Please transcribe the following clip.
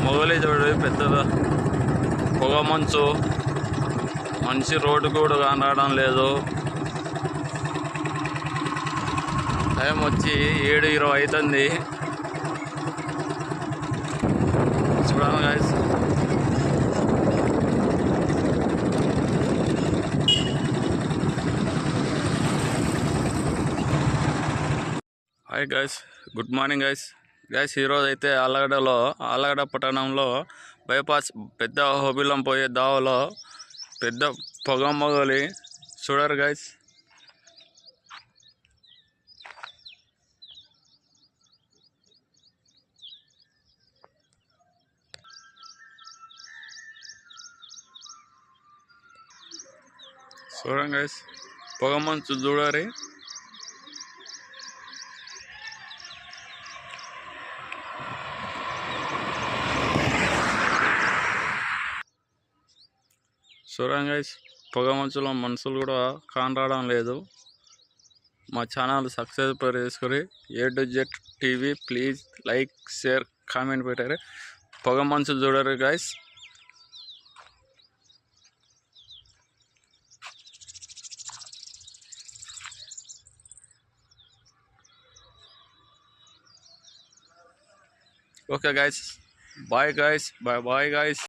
మొగలి చూడు పెద్ద పొగ మంచు, మంచి రోడ్డు కూడా కనరావడం లేదు. టైం వచ్చి 7:20 అవుతుంది. చూడండి guys, hi guys, good morning guys. ఈరోజు అయితే ఆళ్ళగడ్డ పట్టణంలో బైపాస్ పెద్ద హోబిలం పోయే దావలో పెద్ద పొగ మొగలి చూడరు గైస్. చూడండి గైస్, పొగ మంచు చూడరి. చూడండి గైస్, పొగ మంచులో మనుషులు కూడా కానరావడం లేదు. మా ఛానల్ సబ్స్క్రైబ్ చేసుకుని A to Z TV please like share comment పెట్టారు. పొగ మంచు చూడరు guys. Okay guys, bye guys, bye guys.